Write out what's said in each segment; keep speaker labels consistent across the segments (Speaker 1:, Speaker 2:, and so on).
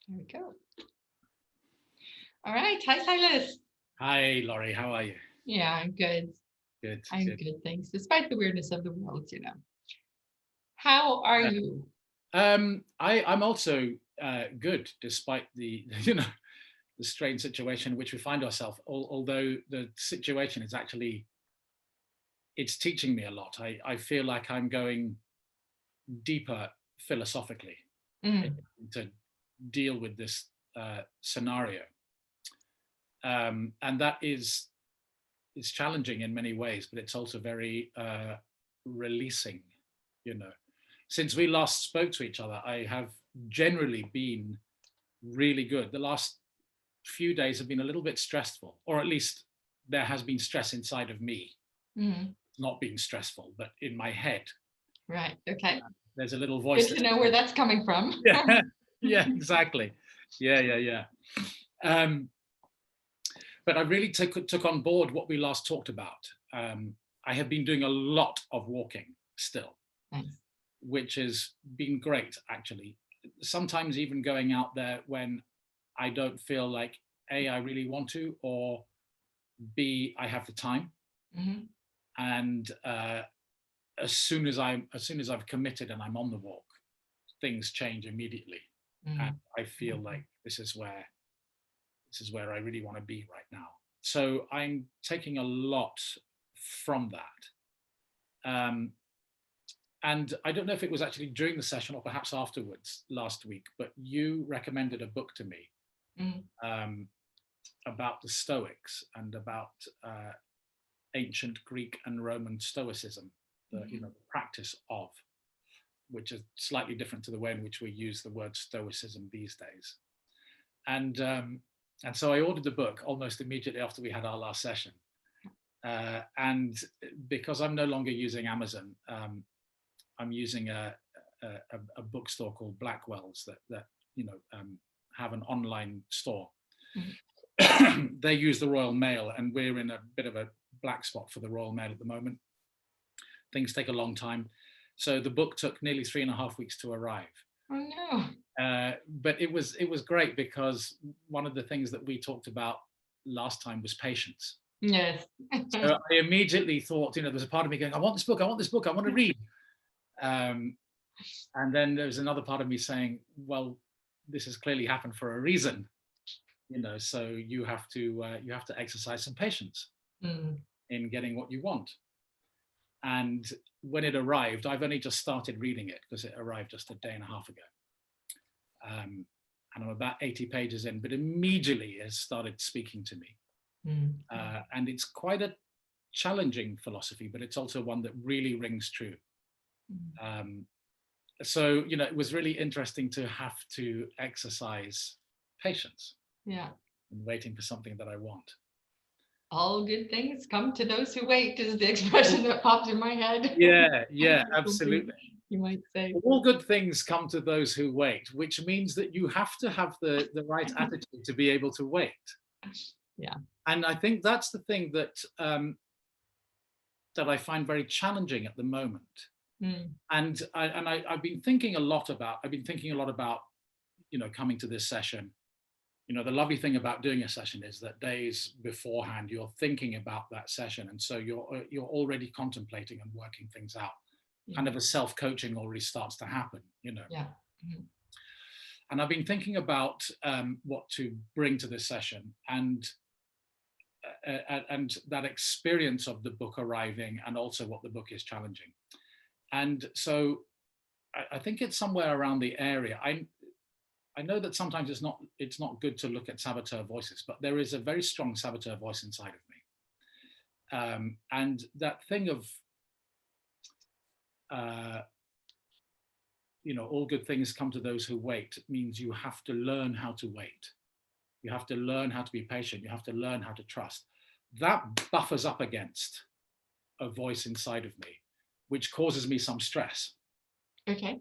Speaker 1: There we go. All right. Hi, Silas.
Speaker 2: Hi, Laurie. How are you?
Speaker 1: Yeah, I'm good.
Speaker 2: Good,
Speaker 1: I'm
Speaker 2: good.
Speaker 1: good, thanks. Despite the weirdness of the world. How are
Speaker 2: Uh,
Speaker 1: you?
Speaker 2: I'm also good, despite the the strange situation in which we find ourselves. Although the situation is actually it's teaching me a lot. I feel like I'm going deeper philosophically
Speaker 1: Mm,
Speaker 2: to deal with this scenario, and that is challenging in many ways, but it's also very releasing. You know, since we last spoke to each other, I have generally been really good. The last few days have been a little bit stressful, or at least there has been stress inside of me.
Speaker 1: mm,
Speaker 2: Not being stressful, but in my head,
Speaker 1: right. Okay.
Speaker 2: there's a little voice
Speaker 1: Good
Speaker 2: that
Speaker 1: to know where
Speaker 2: says,
Speaker 1: that's coming from.
Speaker 2: yeah, yeah, exactly. Yeah. Um, but I really took on board what we last talked about. I have been doing a lot of walking still,
Speaker 1: Nice.
Speaker 2: which has been great, actually. Sometimes even going out there when I don't feel like A, I really want to, or B, I have the time.
Speaker 1: Hmm.
Speaker 2: And as soon as I've committed and I'm on the walk, things change immediately. And
Speaker 1: Mm,
Speaker 2: I feel like this is where I really want to be right now. So I'm taking a lot from that. And I don't know if it was actually during the session or perhaps afterwards last week, but you recommended a book to me
Speaker 1: mm,
Speaker 2: um, about the Stoics and about ancient Greek and Roman Stoicism, the practice of, which is slightly different to the way in which we use the word Stoicism these days. And and so I ordered the book almost immediately after we had our last session. And because I'm no longer using Amazon, I'm using a bookstore called Blackwell's that have an online store.
Speaker 1: mm.
Speaker 2: They use the Royal Mail, and we're in a bit of a black spot for the Royal Mail at the moment. Things take a long time, so the book took nearly 3.5 weeks to arrive.
Speaker 1: Oh no.
Speaker 2: But it was great because one of the things that we talked about last time was patience.
Speaker 1: Yes.
Speaker 2: So I immediately thought, there's a part of me going, I want this book, I want this book, I want to read. Um, and then there's another part of me saying, well, this has clearly happened for a reason, so you have to exercise some patience
Speaker 1: Mm,
Speaker 2: in getting what you want. And when it arrived, I've only just started reading it because it arrived just a day and a half ago. Um, and I'm about 80 pages in, but immediately it started speaking to me.
Speaker 1: mm,
Speaker 2: And it's quite a challenging philosophy, but it's also one that really rings true.
Speaker 1: mm.
Speaker 2: Um, so it was really interesting to have to exercise patience
Speaker 1: Yeah.
Speaker 2: in waiting for something that I want.
Speaker 1: All good things come to those who wait is the expression that popped in my head.
Speaker 2: Yeah,
Speaker 1: Something
Speaker 2: absolutely.
Speaker 1: you might say.
Speaker 2: All good things come to those who wait, which means that you have to have the right attitude to be able to wait.
Speaker 1: Yeah.
Speaker 2: And I think that's the thing that I find very challenging at the moment.
Speaker 1: Mm,
Speaker 2: And I've been thinking a lot about coming to this session. The lovely thing about doing a session is that days beforehand you're thinking about that session, and so you're already contemplating and working things out.
Speaker 1: yeah.
Speaker 2: Kind of a self-coaching already starts to happen.
Speaker 1: Yeah. Mhm.
Speaker 2: And I've been thinking about what to bring to this session, and that experience of the book arriving, and also what the book is challenging. And so I think it's somewhere around the area. I know that sometimes it's not good to look at saboteur voices, but there is a very strong saboteur voice inside of me. And that thing of uh, all good things come to those who wait means you have to learn how to wait. You have to learn how to be patient. You have to learn how to trust. That buffers up against a voice inside of me, which causes me some stress.
Speaker 1: Okay.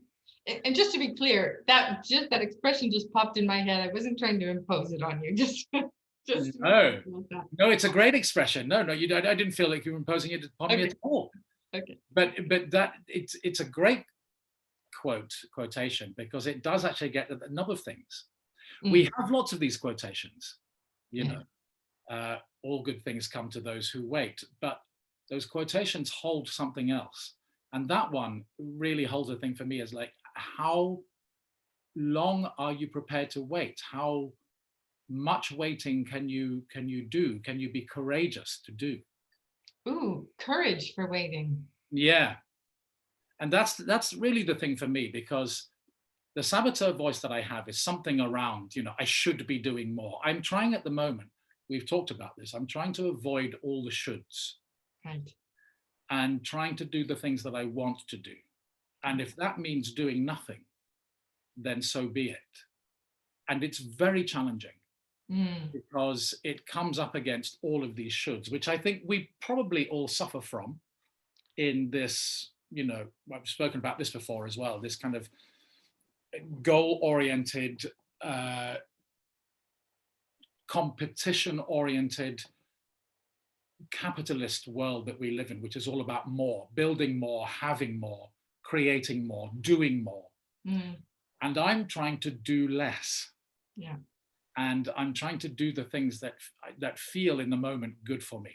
Speaker 1: And just to be clear, that expression just popped in my head. I wasn't trying to impose it on you. Just to be clear
Speaker 2: No,
Speaker 1: about that.
Speaker 2: no, it's a great expression. No, I didn't feel like you were imposing it upon me
Speaker 1: Okay.
Speaker 2: at all.
Speaker 1: Okay.
Speaker 2: But that it's a great quotation because it does actually get at a number of things. We have lots of these quotations, you
Speaker 1: Yeah.
Speaker 2: know, all good things come to those who wait, but those quotations hold something else. And that one really holds a thing for me, as like, how long are you prepared to wait? How much waiting can you do? Can you be courageous to do?
Speaker 1: Ooh, courage for waiting.
Speaker 2: Yeah. And that's really the thing for me, because the saboteur voice that I have is something around, you know, I should be doing more. I'm trying at the moment, we've talked about this, I'm trying to avoid all the shoulds
Speaker 1: Right.
Speaker 2: and trying to do the things that I want to do. And if that means doing nothing, then so be it. And it's very challenging because it comes up against all of these shoulds, which I think we probably all suffer from in this, you know, I've spoken about this before as well, this kind of goal-oriented, competition-oriented, capitalist world that we live in, which is all about more, building more, having more, creating more, doing more. And I'm trying to do less.
Speaker 1: Yeah.
Speaker 2: And I'm trying to do the things that feel in the moment good for me,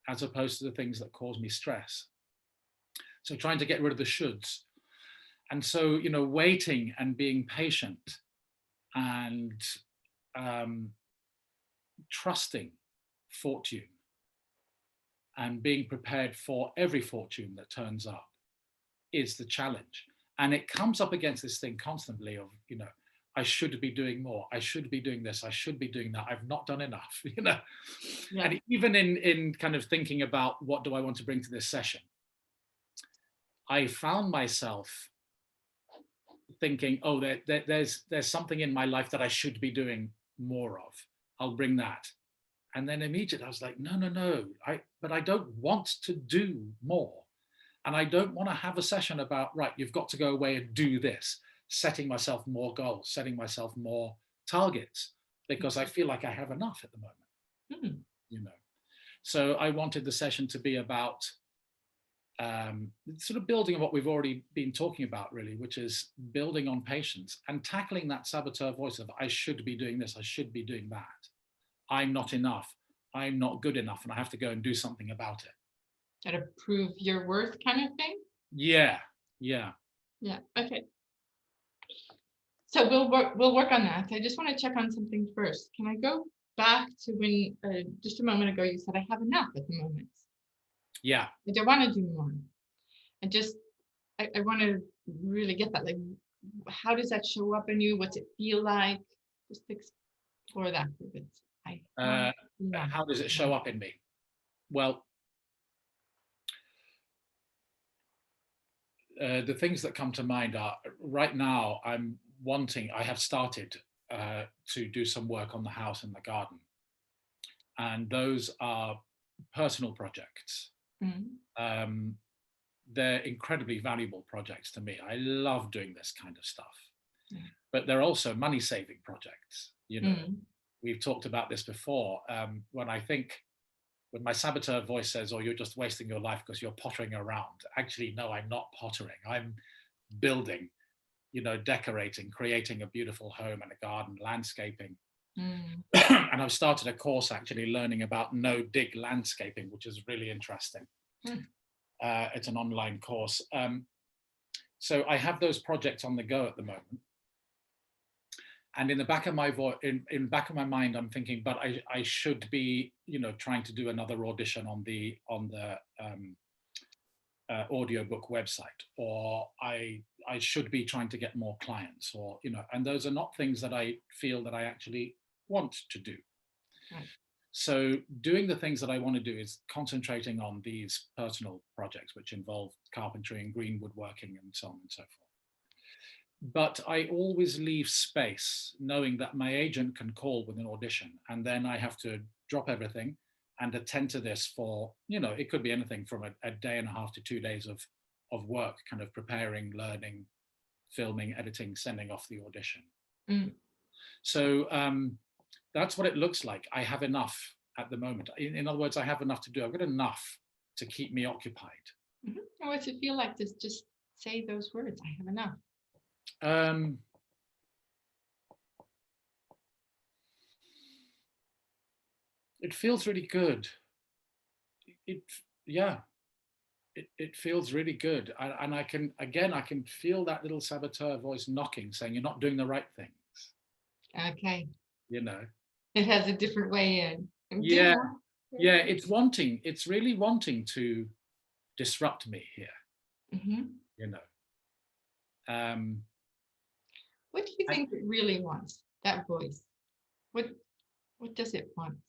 Speaker 2: as opposed to the things that cause me stress. So trying to get rid of the shoulds. And so, you know, waiting and being patient and trusting fortune and being prepared for every fortune that turns up is the challenge. And it comes up against this thing constantly of, you know, I should be doing more. I should be doing this. I should be doing that. I've not done enough, you know. Yeah. And even in kind of thinking about what do I want to bring to this session, I found myself thinking, oh, there's something in my life that I should be doing more of. I'll bring that. And then immediately I was like, no, but I don't want to do more. And I don't want to have a session about, right, you've got to go away and do this, setting myself more goals, setting myself more targets, because I feel like I have enough at the moment, you know. So I wanted the session to be about sort of building on what we've already been talking about, really, which is building on patience and tackling that saboteur voice of, I should be doing this, I should be doing that. I'm not enough, I'm not good enough, and I have to go and do something about it.
Speaker 1: Gotta prove your worth kind of thing?
Speaker 2: Yeah.
Speaker 1: Okay. So we'll work on that. I just want to check on something first. Can I go back to when just a moment ago you said I have enough at the moment?
Speaker 2: Yeah.
Speaker 1: I don't want to do more. I want to really get that. Like, how does that show up in you? What's it feel like? Just explore that for a bit.
Speaker 2: How does it show up in me? Well, the things that come to mind are, right now I have started to do some work on the house and the garden. And those are personal projects. They're incredibly valuable projects to me. I love doing this kind of stuff. But they're also money-saving projects. You know, we've talked about this before. When my saboteur voice says, oh, you're just wasting your life because you're pottering around. Actually, no, I'm not pottering. I'm building, you know, decorating, creating a beautiful home and a garden, landscaping. And I've started a course actually learning about no-dig landscaping, which is really interesting. It's an online course. So I have those projects on the go at the moment. And in the back of my back of my mind, I'm thinking, but I should be, you know, trying to do another audition on the audiobook website, or I should be trying to get more clients, or, you know, and those are not things that I feel that I actually want to do. Right. So doing the things that I want to do is concentrating on these personal projects, which involve carpentry and green woodworking and so on and so forth. But I always leave space, knowing that my agent can call with an audition, and then I have to drop everything and attend to this for, you know, it could be anything from a day and a half to 2 days of work, kind of preparing, learning, filming, editing, sending off the audition. So that's what it looks like. I have enough at the moment. In other words, I have enough to do. I've got enough to keep me occupied.
Speaker 1: And what's it feel like to just say those words? I have enough.
Speaker 2: It feels really good. It yeah, it feels really good. And I can feel that little saboteur voice knocking, saying you're not doing the right things,
Speaker 1: Okay.
Speaker 2: you know.
Speaker 1: It has a different way in. Do
Speaker 2: Yeah,
Speaker 1: more.
Speaker 2: yeah, it's really wanting to disrupt me here,
Speaker 1: Mhm.
Speaker 2: you know. Um,
Speaker 1: What do you
Speaker 2: I,
Speaker 1: think it really wants, that voice? What what does it want?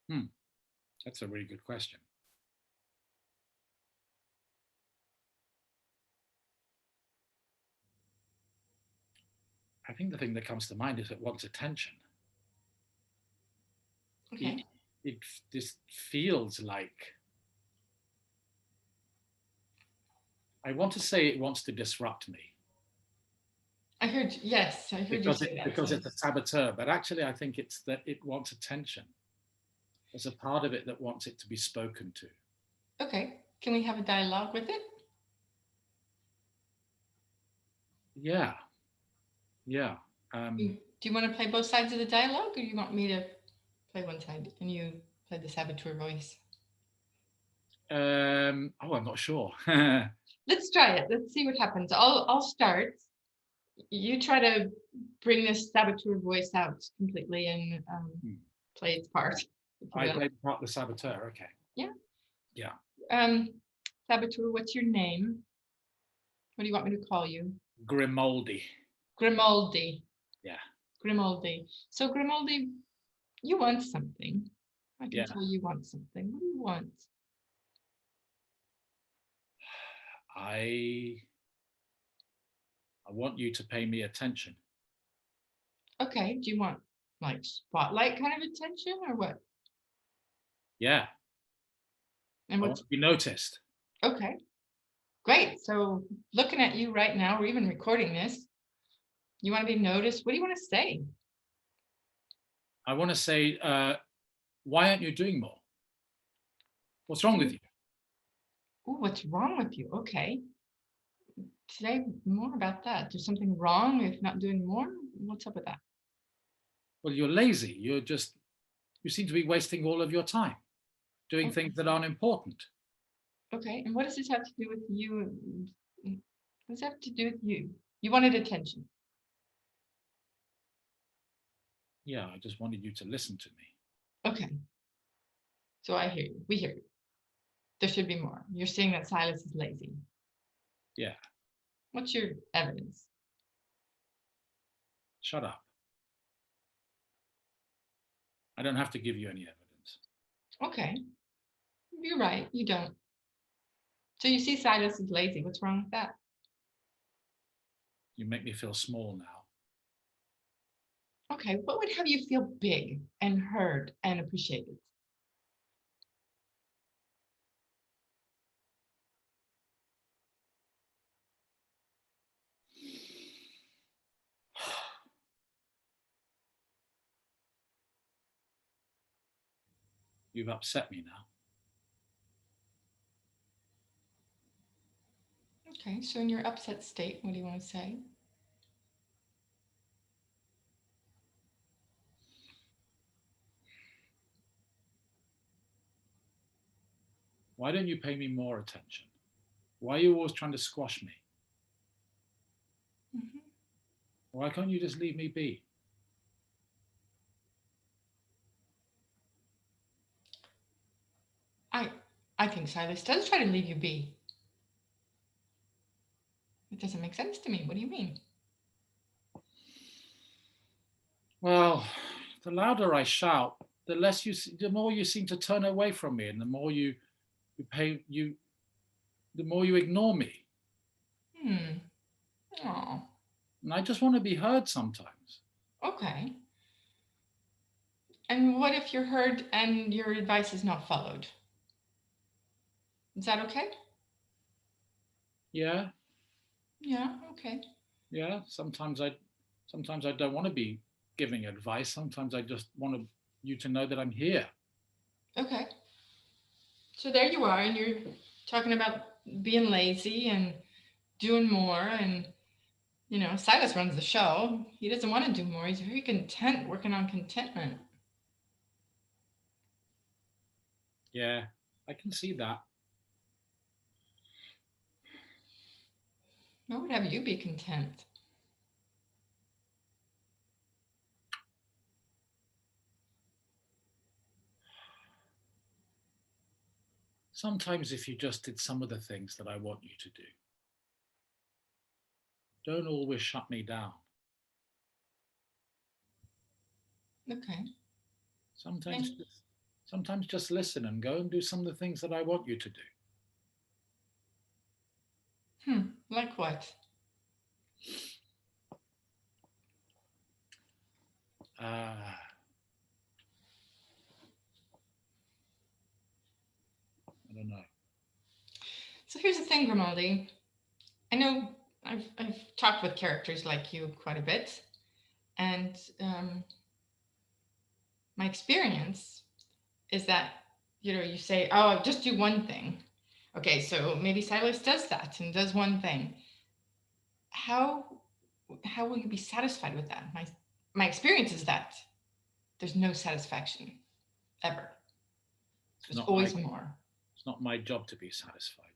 Speaker 2: hmm, that's a really good question. I think the thing that comes to mind is it wants attention. It,
Speaker 1: Okay.
Speaker 2: it this feels like, I want to say it wants to disrupt me
Speaker 1: Yes, I heard you say that.
Speaker 2: because
Speaker 1: So,
Speaker 2: it's a saboteur, but actually I think it's that it wants attention. There's a part of it that wants it to be spoken to.
Speaker 1: okay. Can we have a dialogue with it?
Speaker 2: Yeah, yeah.
Speaker 1: Do you want to play both sides of the dialogue, or you want me to play one side and you play the saboteur voice?
Speaker 2: Oh, I'm not sure.
Speaker 1: Let's try it. Let's see what happens. I'll start. You try to bring this saboteur voice out completely and play its part, if you
Speaker 2: I
Speaker 1: will.
Speaker 2: played part of the saboteur. Okay.
Speaker 1: Yeah.
Speaker 2: Yeah.
Speaker 1: Um, Saboteur, what's your name? What do you want me to call you?
Speaker 2: Grimaldi.
Speaker 1: Grimaldi.
Speaker 2: Yeah.
Speaker 1: Grimaldi. So Grimaldi, you want something. I can
Speaker 2: Yeah.
Speaker 1: tell you want something. What do you want?
Speaker 2: I I want you to pay me attention.
Speaker 1: Okay. Do you want like spotlight kind of attention or what?
Speaker 2: Yeah.
Speaker 1: And
Speaker 2: I want
Speaker 1: what's
Speaker 2: to be noticed.
Speaker 1: okay? Great. So looking at you right now, we're even recording this. You want to be noticed. What do you want to say?
Speaker 2: I want to say, why aren't you doing more? What's wrong with you?
Speaker 1: Oh, what's wrong with you? Okay. Say more about that. There's something wrong if not doing more? What's up with that?
Speaker 2: Well, you're lazy. You seem to be wasting all of your time doing
Speaker 1: Okay.
Speaker 2: things that aren't important.
Speaker 1: Okay. And what does this have to do with you? What does that have to do with you? You wanted attention.
Speaker 2: Yeah, I just wanted you to listen to me.
Speaker 1: Okay. So I hear you. We hear you. There should be more. You're saying that Silas is lazy.
Speaker 2: Yeah,
Speaker 1: What's your evidence?
Speaker 2: shut up. I don't have to give you any evidence.
Speaker 1: Okay. You're right. You don't. So you see Silas is lazy. What's wrong with that?
Speaker 2: You make me feel small now.
Speaker 1: Okay. What would have you feel big and heard and appreciated?
Speaker 2: You've upset me now.
Speaker 1: Okay. So in your upset state, what do you want to say?
Speaker 2: Why don't you pay me more attention? Why are you always trying to squash me?
Speaker 1: Mhm.
Speaker 2: Why can't you just leave me be?
Speaker 1: I I think Silas does try to leave you be. It doesn't make sense to me. What do you mean?
Speaker 2: Well, the louder I shout, the more you seem to turn away from me, and you pay you, the more you ignore me.
Speaker 1: Hmm. Oh,
Speaker 2: And I just want to be heard sometimes.
Speaker 1: okay. And what if you're heard and your advice is not followed? Is that okay?
Speaker 2: Yeah,
Speaker 1: Yeah, okay.
Speaker 2: yeah. Sometimes I don't want to be giving advice. Sometimes I just want you to know that I'm here.
Speaker 1: Okay. So there you are, and you're talking about being lazy and doing more, and You know, Silas runs the show. He doesn't want to do more. He's very content working on contentment.
Speaker 2: Yeah, I can see that.
Speaker 1: What would have you be content?
Speaker 2: Sometimes if you just did some of the things that I want you to do, don't always shut me down.
Speaker 1: Okay.
Speaker 2: Sometimes, sometimes just listen and go and do some of the things that I want you to do.
Speaker 1: Like what?
Speaker 2: I don't know.
Speaker 1: So here's the thing, Grimaldi. I know I've talked with characters like you quite a bit, and my experience is that, you know, you say, oh, just do one thing. Okay, so maybe Silas does that and does one thing. How will you be satisfied with that? My experience is that there's no satisfaction ever. There's always more.
Speaker 2: It's not my job to be satisfied.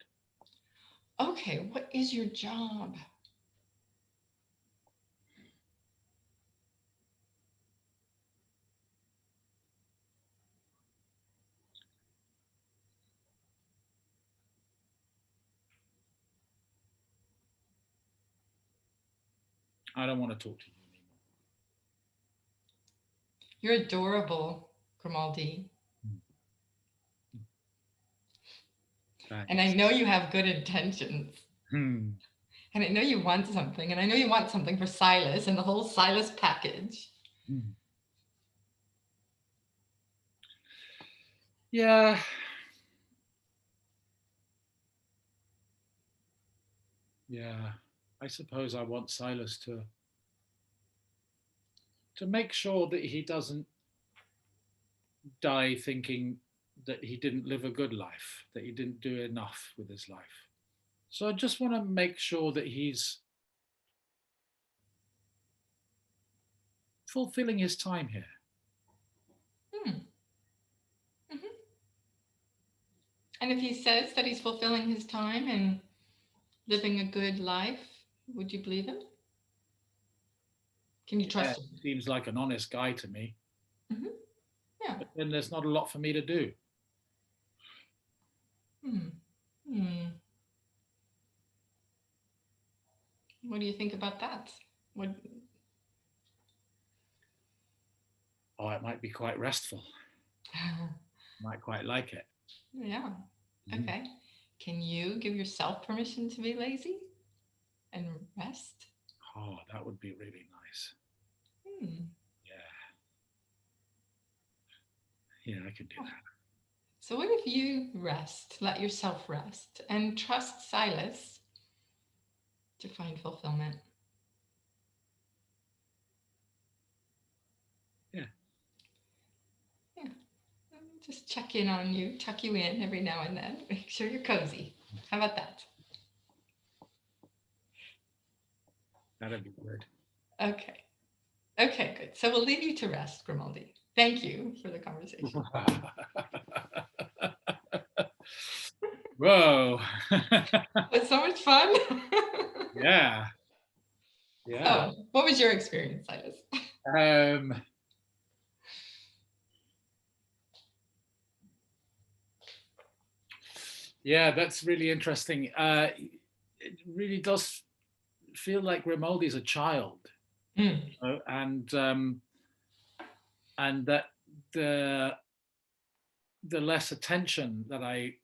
Speaker 1: Okay, what is your job?
Speaker 2: I don't want to talk to you anymore.
Speaker 1: You're adorable, Grimaldi. And I know you have good intentions. And I know you want something. And I know you want something for Silas and the whole Silas package.
Speaker 2: Yeah. Yeah. I suppose I want Silas to make sure that he doesn't die thinking that he didn't live a good life, that he didn't do enough with his life. So I just want to make sure that he's fulfilling his time here.
Speaker 1: And if he says that he's fulfilling his time and living a good life, would you believe him? Can you trust him?
Speaker 2: Seems like an honest guy to me.
Speaker 1: Yeah.
Speaker 2: But then there's not a lot for me to do.
Speaker 1: What do you think about that?
Speaker 2: Oh, it might be quite restful. Might quite like it.
Speaker 1: Yeah. Okay. Can you give yourself permission to be lazy and rest?
Speaker 2: Oh, that would be really nice. Yeah, I can do that.
Speaker 1: So what if you rest, let yourself rest, and trust Silas to find fulfillment?
Speaker 2: Yeah.
Speaker 1: Just check in on you, tuck you in every now and then, make sure you're cozy. How about that?
Speaker 2: That'd be good.
Speaker 1: Okay. Okay, good. So we'll leave you to rest, Grimaldi. Thank you for the conversation.
Speaker 2: Whoa.
Speaker 1: It's so much fun.
Speaker 2: Yeah. Yeah.
Speaker 1: So, what was your experience, Silas?
Speaker 2: Yeah, that's really interesting. It really does feel like Grimaldi's a child, and that the less attention that I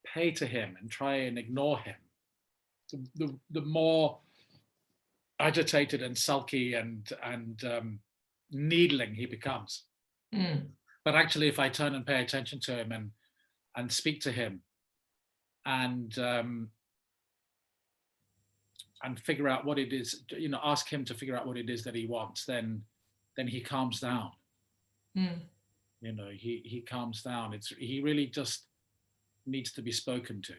Speaker 2: pay to him and try and ignore him, the more agitated and sulky and needling he becomes. But actually, if I turn and pay attention to him and speak to him and figure out what it is, you know, ask him to figure out what it is that he wants, then he calms down. You know, he calms down. He really just needs to be spoken to.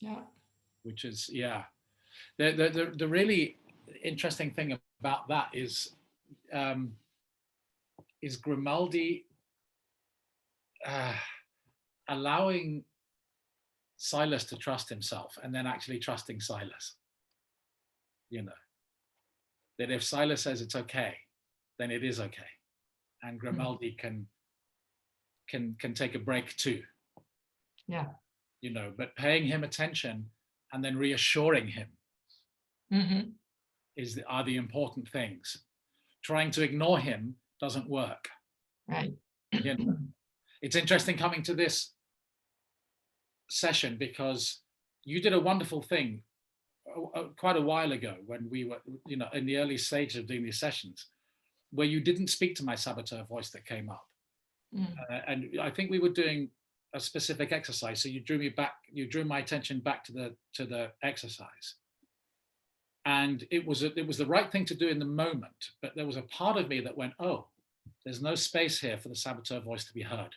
Speaker 1: Yeah.
Speaker 2: which is, yeah. The really interesting thing about that is Grimaldi allowing Silas to trust himself and then actually trusting Silas. You know, that if Silas says it's okay, then it is okay, and Grimaldi can take a break too.
Speaker 1: Yeah.
Speaker 2: You know, but paying him attention and then reassuring him are the important things. Trying to ignore him doesn't work.
Speaker 1: Right.
Speaker 2: You know, it's interesting coming to this session because you did a wonderful thing quite a while ago when we were, you know, in the early stages of doing these sessions, where you didn't speak to my saboteur voice that came up. And I think we were doing a specific exercise. So you drew my attention back to the exercise. And it was the right thing to do in the moment, but there was a part of me that went, oh, there's no space here for the saboteur voice to be heard.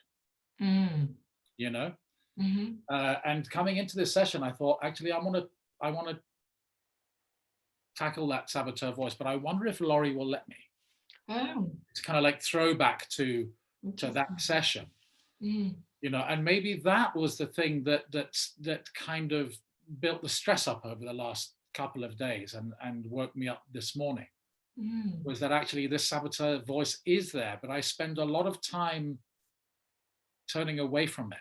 Speaker 2: You know? And coming into this session, I thought, actually, I want to tackle that saboteur voice, but I wonder if Laurie will let me.
Speaker 1: Oh.
Speaker 2: It's kind of like throwback to that session. You know, and maybe that was the thing that kind of built the stress up over the last couple of days and woke me up this morning. Was that actually this saboteur voice is there, but I spend a lot of time turning away from it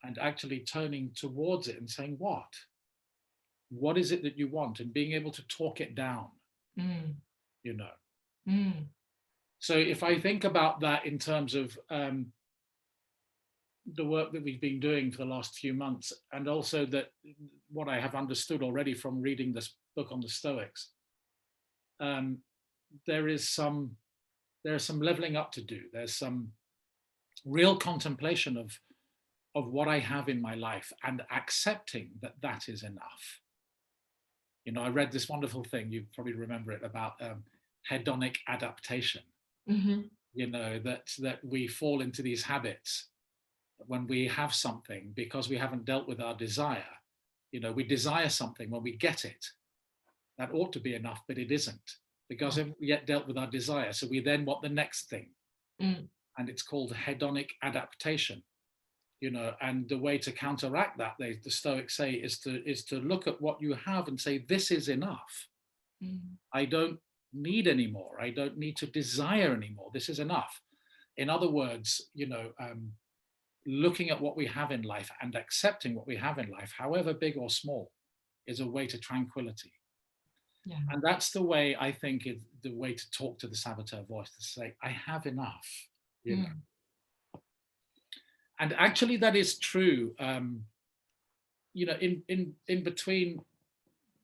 Speaker 2: and actually turning towards it and saying, what is it that you want, and being able to talk it down. You know. So if I think about that in terms of the work that we've been doing for the last few months, and also that what I have understood already from reading this book on the Stoics, there is some leveling up to do. There's some real contemplation of what I have in my life and accepting that is enough. You know, I read this wonderful thing, you probably remember it, about hedonic adaptation. You know, that we fall into these habits when we have something because we haven't dealt with our desire. You know, we desire something, when we get it, that ought to be enough, but it isn't, because we haven't yet dealt with our desire. So we then want the next thing. And it's called hedonic adaptation. You know, and the way to counteract that, the Stoics say, is to look at what you have and say, this is enough. I don't need anymore. I don't need to desire anymore. This is enough. In other words, you know, looking at what we have in life and accepting what we have in life, however big or small, is a way to tranquility. Yeah. And that's the way I think is the way to talk to the saboteur voice, to say, I have enough. You know. And actually, that is true. You know, in between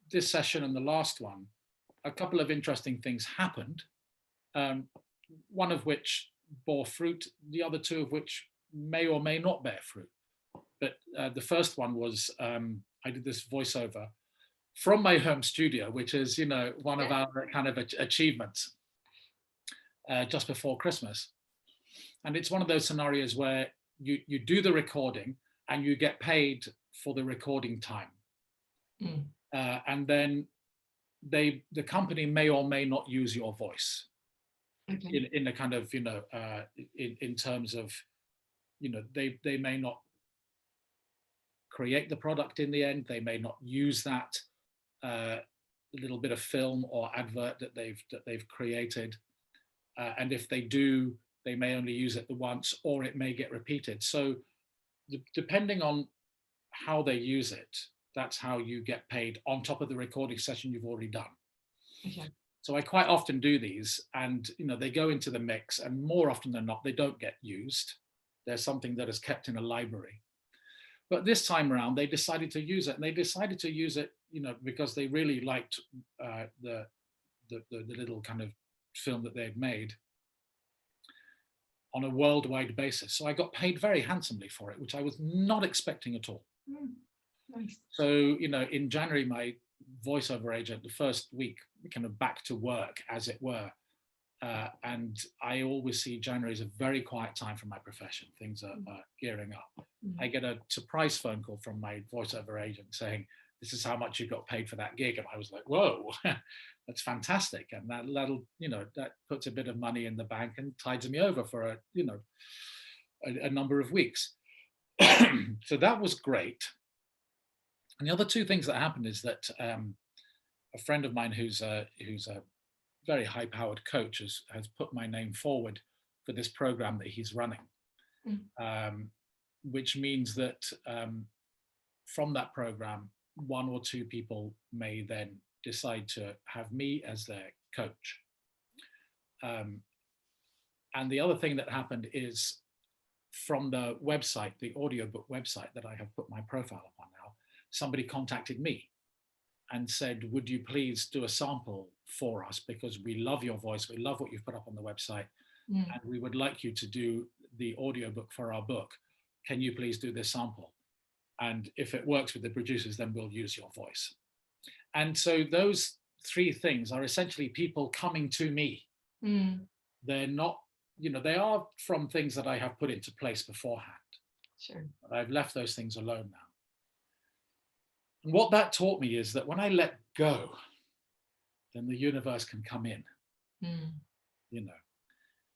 Speaker 2: this session and the last one, a couple of interesting things happened. One of which bore fruit, the other two of which may or may not bear fruit. But the first one was I did this voiceover from my home studio, which is, you know, one of our kind of achievements just before Christmas. And it's one of those scenarios where you do the recording and you get paid for the recording time. And then the company may or may not use your voice in a kind of, you know, in terms of, you know, they may not create the product in the end. They may not use that little bit of film or advert that they've created. And if they do, they may only use it the once, or it may get repeated. So depending on how they use it, that's how you get paid on top of the recording session you've already done. So I quite often do these, and, you know, they go into the mix, and more often than not, they don't get used. There's something that is kept in a library. But this time around, they decided to use it, and they decided to use it, you know, because they really liked the little kind of film that they'd made on a worldwide basis. So I got paid very handsomely for it, which I was not expecting at all. Nice. So, you know, in January, my voiceover agent, the first week, kind of back to work, as it were, And I always see January as a very quiet time for my profession. Things are gearing up. I get a surprise phone call from my voiceover agent saying, "This is how much you got paid for that gig." And I was like, "Whoa, that's fantastic!" And that'll, that puts a bit of money in the bank and tides me over for a number of weeks. So that was great. And the other two things that happened is that a friend of mine who's a very high-powered coach has put my name forward for this program that he's running, which means that from that program, one or two people may then decide to have me as their coach. And the other thing that happened is from the website, the audiobook website that I have put my profile up on now, somebody contacted me and said, "Would you please do a sample for us, because we love your voice, we love what you've put up on the website, and we would like you to do the audiobook for our book. Can you please do this sample? And if it works with the producers, then we'll use your voice." And so those three things are essentially people coming to me. They're not, they are from things that I have put into place beforehand.
Speaker 1: Sure.
Speaker 2: But I've left those things alone now. And what that taught me is that when I let go, then the universe can come in.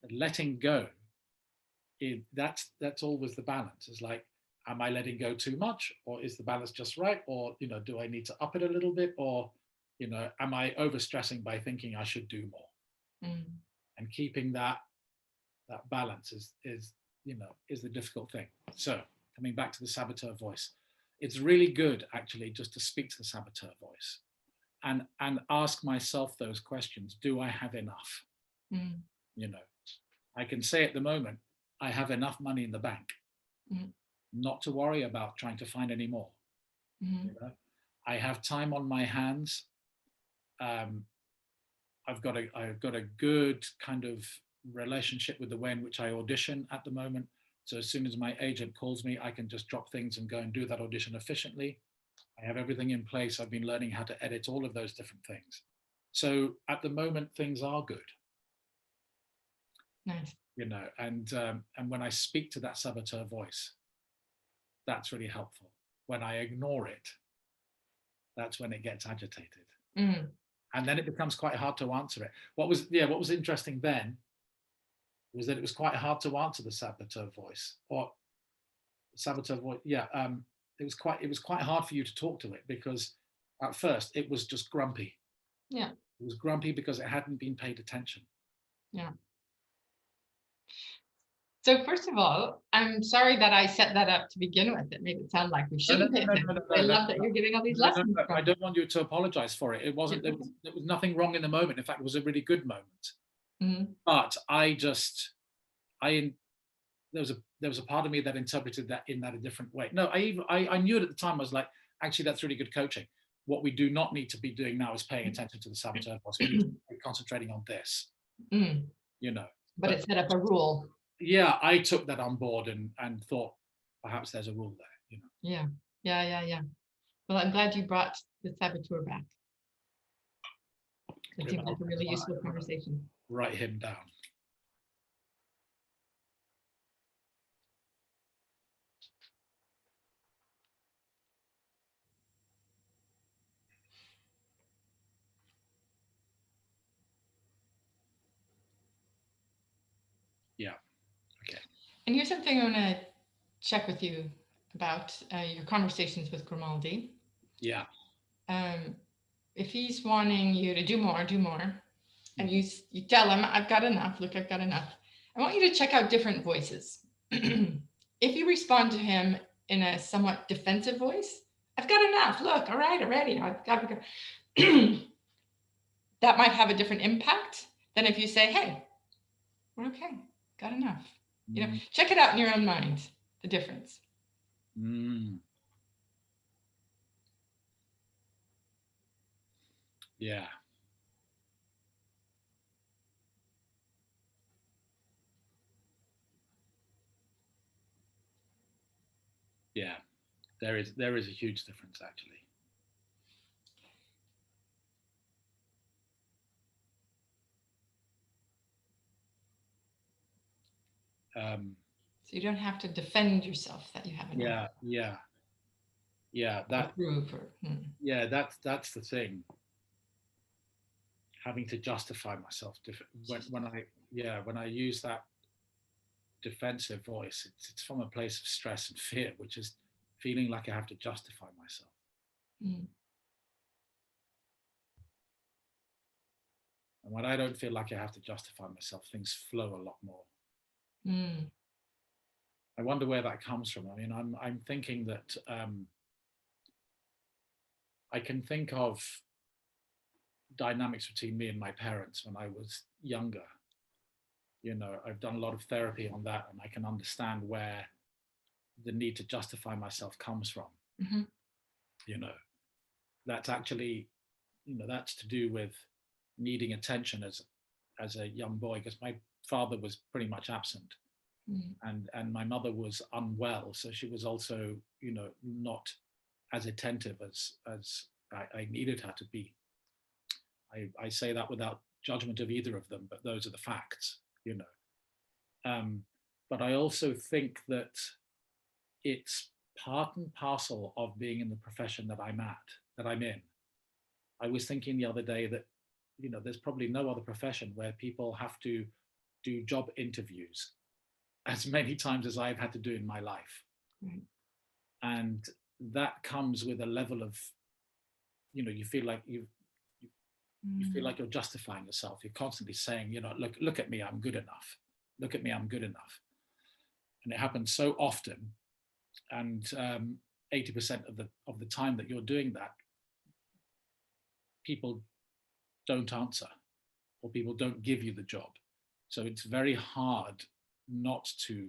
Speaker 2: Letting go, that's always the balance. It's like, am I letting go too much, or is the balance just right? Or, do I need to up it a little bit? Or, am I overstressing by thinking I should do more? And keeping that balance is the difficult thing. So coming back to the saboteur voice, it's really good actually just to speak to the saboteur voice and ask myself those questions. Do I have enough? I can say at the moment, I have enough money in the bank, not to worry about trying to find any more. I have time on my hands. I've got a good kind of relationship with the way in which I audition at the moment. So as soon as my agent calls me, I can just drop things and go and do that audition efficiently. I have everything in place. I've been learning how to edit all of those different things. So at the moment, things are good.
Speaker 1: Nice.
Speaker 2: And when I speak to that saboteur voice, that's really helpful. When I ignore it, that's when it gets agitated. And then it becomes quite hard to answer it. What was interesting then was that it was quite hard to answer the saboteur voice, or saboteur voice. It was quite hard for you to talk to it, because at first it was just grumpy.
Speaker 1: Yeah.
Speaker 2: It was grumpy because it hadn't been paid attention.
Speaker 1: Yeah. So first of all, I'm sorry that I set that up to begin with. It made it sound like we shouldn't pay attention. I love that you're giving all these lessons.
Speaker 2: I don't want you to apologize for it. It wasn't. There was nothing wrong in the moment. In fact, it was a really good moment. But there was a part of me that interpreted that in a different way. No, I knew it at the time. I was like, actually, that's really good coaching. What we do not need to be doing now is paying attention to the saboteur voice. We need to be concentrating on this.
Speaker 1: But it set up a rule.
Speaker 2: Yeah, I took that on board and thought perhaps there's a rule there.
Speaker 1: Yeah. Well, I'm glad you brought the saboteur back. It seems like a really useful conversation.
Speaker 2: Write him down. Yeah. Okay.
Speaker 1: And here's something I want to check with you about your conversations with Grimaldi.
Speaker 2: Yeah.
Speaker 1: If he's wanting you to do more, and you tell him, I've got enough, look, I've got enough. I want you to check out different voices. If you respond to him in a somewhat defensive voice, I've got enough, look, all right, already, I've got that might have a different impact than if you say, hey, we're okay, got enough. Check it out in your own mind, the difference.
Speaker 2: Yeah. Yeah, there is a huge difference actually.
Speaker 1: So you don't have to defend yourself that you have enough
Speaker 2: yeah, yeah, yeah.
Speaker 1: or
Speaker 2: That
Speaker 1: prove or.
Speaker 2: yeah, that's the thing. Having to justify myself when I use that defensive voice, it's from a place of stress and fear, which is feeling like I have to justify myself.
Speaker 1: Mm.
Speaker 2: And when I don't feel like I have to justify myself, things flow a lot more.
Speaker 1: Mm.
Speaker 2: I wonder where that comes from. I mean, I'm thinking that I can think of dynamics between me and my parents when I was younger. I've done a lot of therapy on that, and I can understand where the need to justify myself comes from.
Speaker 1: Mm-hmm.
Speaker 2: You know, that's actually, that's to do with needing attention as a young boy, because my father was pretty much absent,
Speaker 1: Mm.
Speaker 2: and my mother was unwell, so she was also, not as attentive as I needed her to be. I say that without judgment of either of them, but those are the facts, but I also think that it's part and parcel of being in the profession that I'm in. I was thinking the other day that, there's probably no other profession where people have to do job interviews as many times as I've had to do in my life.
Speaker 1: Right.
Speaker 2: And that comes with a level of, you feel like you feel like you're justifying yourself. You're constantly saying, look at me, I'm good enough. Look at me, I'm good enough. And it happens so often. And 80% of the time that you're doing that, people don't answer, or people don't give you the job. So it's very hard not to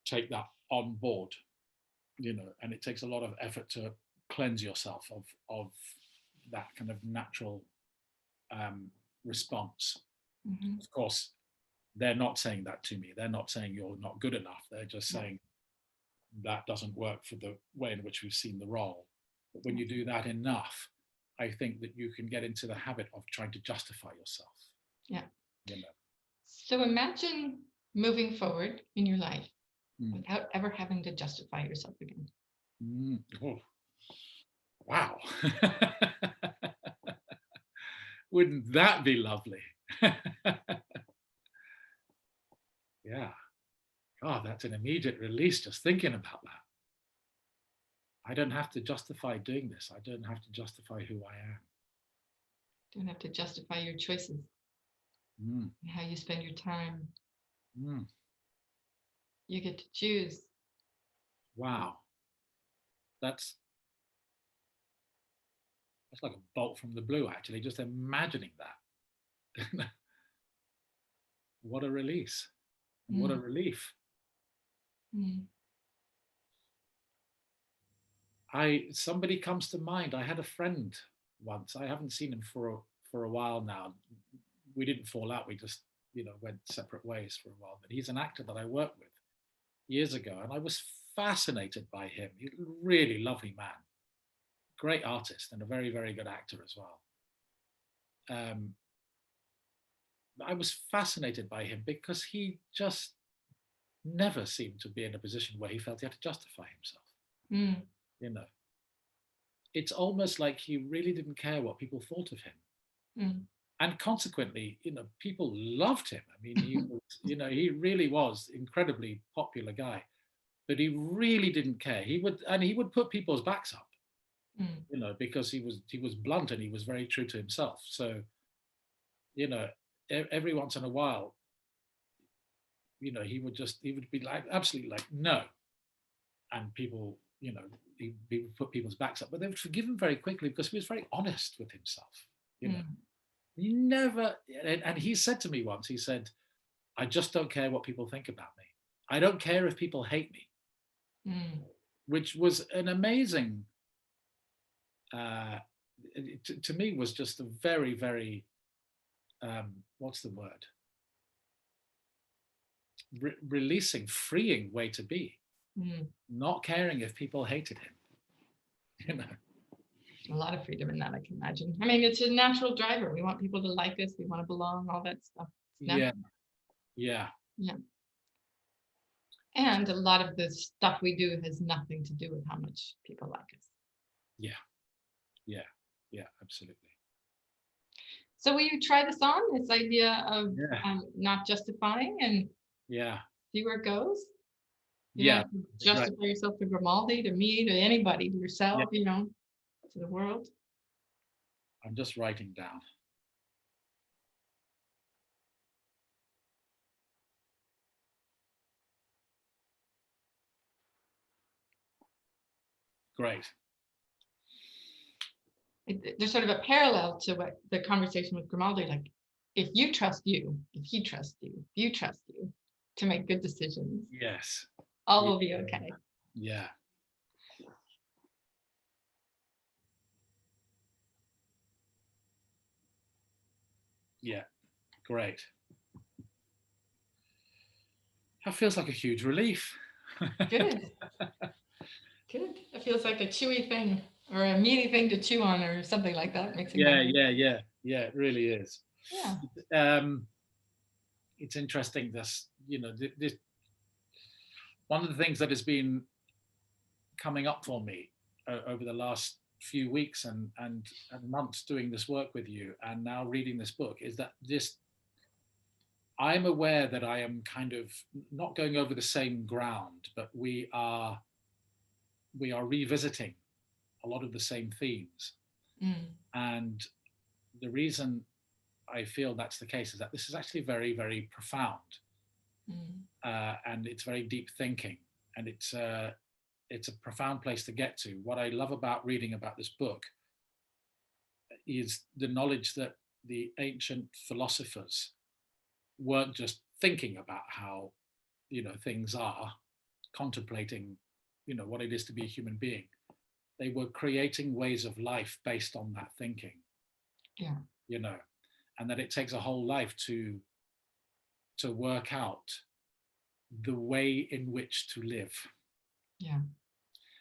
Speaker 2: take that on board, and it takes a lot of effort to cleanse yourself of that kind of natural response.
Speaker 1: Mm-hmm.
Speaker 2: Of course, they're not saying that to me. They're not saying you're not good enough. They're just saying that doesn't work for the way in which we've seen the role. But when you do that enough, I think that you can get into the habit of trying to justify yourself.
Speaker 1: Yeah.
Speaker 2: You know.
Speaker 1: So imagine moving forward in your life
Speaker 2: Mm.
Speaker 1: without ever having to justify yourself again.
Speaker 2: Oh. Wow. Wouldn't that be lovely? Yeah. God, that's an immediate release just thinking about that. I don't have to justify doing this. I don't have to justify who I am.
Speaker 1: Don't have to justify your choices
Speaker 2: Mm.
Speaker 1: and how you spend your time.
Speaker 2: Mm.
Speaker 1: You get to choose.
Speaker 2: Wow. That's like a bolt from the blue, actually, just imagining that. What a release. And what a relief.
Speaker 1: Mm.
Speaker 2: Somebody comes to mind. I had a friend once. I haven't seen him for a while now. We didn't fall out. We just, went separate ways for a while. But he's an actor that I worked with years ago, and I was fascinated by him. He's a really lovely man, great artist, and a very, very good actor as well. I was fascinated by him because he just never seemed to be in a position where he felt he had to justify himself.
Speaker 1: Mm.
Speaker 2: It's almost like he really didn't care what people thought of him.
Speaker 1: Mm.
Speaker 2: And consequently, people loved him. I mean, he was, he really was incredibly popular guy, but he really didn't care. He would put people's backs up, because he was blunt and he was very true to himself. So, every once in a while, he would be like, absolutely like, no. And people, he would put people's backs up, but they would forgive him very quickly because he was very honest with himself, He never, and he said to me once, he said, I just don't care what people think about me. I don't care if people hate me, which was an amazing, to me was just a very, very, what's the word? Releasing, freeing way to be. Not caring if people hated him,
Speaker 1: A lot of freedom in that, I can imagine. I mean, it's a natural driver. We want people to like us. We want to belong, all that stuff.
Speaker 2: Yeah. Yeah.
Speaker 1: Yeah. And a lot of the stuff we do has nothing to do with how much people like us.
Speaker 2: Yeah, yeah, yeah, absolutely.
Speaker 1: So will you try this on, this idea of
Speaker 2: Yeah,
Speaker 1: not justifying and
Speaker 2: yeah,
Speaker 1: see where it goes? You don't
Speaker 2: yeah.
Speaker 1: have to
Speaker 2: Great.
Speaker 1: justify yourself to Grimaldi, to me, to anybody, to
Speaker 2: Yeah,
Speaker 1: yourself, to the world.
Speaker 2: I'm just writing down. Great.
Speaker 1: There's sort of a parallel to what the conversation with Grimaldi, like, if you trust you, if you trust you, if you trust you to make good decisions,
Speaker 2: Yes.
Speaker 1: all
Speaker 2: Yeah,
Speaker 1: will be okay.
Speaker 2: yeah, yeah. Great. That feels like a huge relief.
Speaker 1: Good, good. It feels like a chewy thing or a meaty thing to chew on or something like that. Makes it
Speaker 2: Yeah,
Speaker 1: better.
Speaker 2: yeah, yeah, yeah. It really is.
Speaker 1: Yeah.
Speaker 2: It's interesting. This one of the things that has been coming up for me over the last few weeks and months doing this work with you, and now reading this book, is that this I'm aware that I am kind of not going over the same ground, but we are revisiting a lot of the same themes.
Speaker 1: Mm,
Speaker 2: And the reason I feel that's the case is that this is actually very, very profound,
Speaker 1: mm,
Speaker 2: and it's very deep thinking, and it's a profound place to get to. What I love about reading about this book is the knowledge that the ancient philosophers weren't just thinking about how things are, contemplating what it is to be a human being. They were creating ways of life based on that thinking.
Speaker 1: yeah.
Speaker 2: you know and that it takes a whole life to work out the way in which to live.
Speaker 1: Yeah.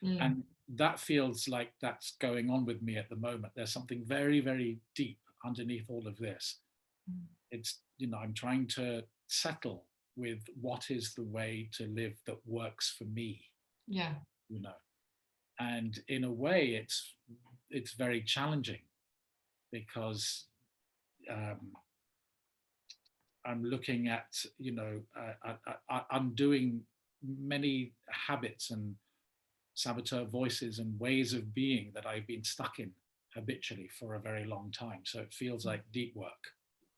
Speaker 1: Mm,
Speaker 2: And that feels like that's going on with me at the moment. There's something very, very deep underneath all of this.
Speaker 1: mm,
Speaker 2: It's, I'm trying to settle with what is the way to live that works for me,
Speaker 1: yeah.
Speaker 2: you know. And in a way, it's very challenging because um, I'm looking at, undoing many habits and saboteur voices and ways of being that I've been stuck in habitually for a very long time. So it feels like deep work.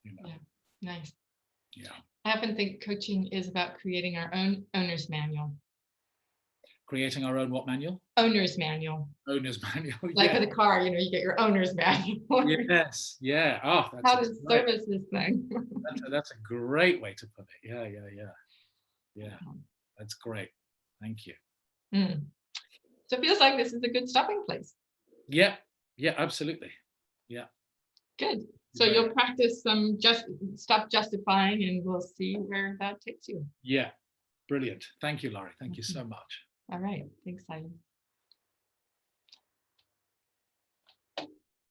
Speaker 1: Yeah. Nice.
Speaker 2: Yeah.
Speaker 1: I often think coaching is about creating our own owner's manual.
Speaker 2: Creating our own what manual?
Speaker 1: Owner's manual.
Speaker 2: Owner's manual.
Speaker 1: Like
Speaker 2: Yeah.
Speaker 1: with a car, you get your owner's manual.
Speaker 2: Yes. Yeah. Oh,
Speaker 1: How to service this thing.
Speaker 2: that's a great way to put it. Yeah. Yeah. Yeah. Yeah. That's great. Thank you.
Speaker 1: Mm. So it feels like this is a good stopping place.
Speaker 2: Yeah. Yeah. Absolutely. Yeah.
Speaker 1: Good. So you'll practice some stop justifying and we'll see where that takes you.
Speaker 2: Yeah. Brilliant. Thank you, Laurie. Thank you so much.
Speaker 1: All right. Thanks, Silas.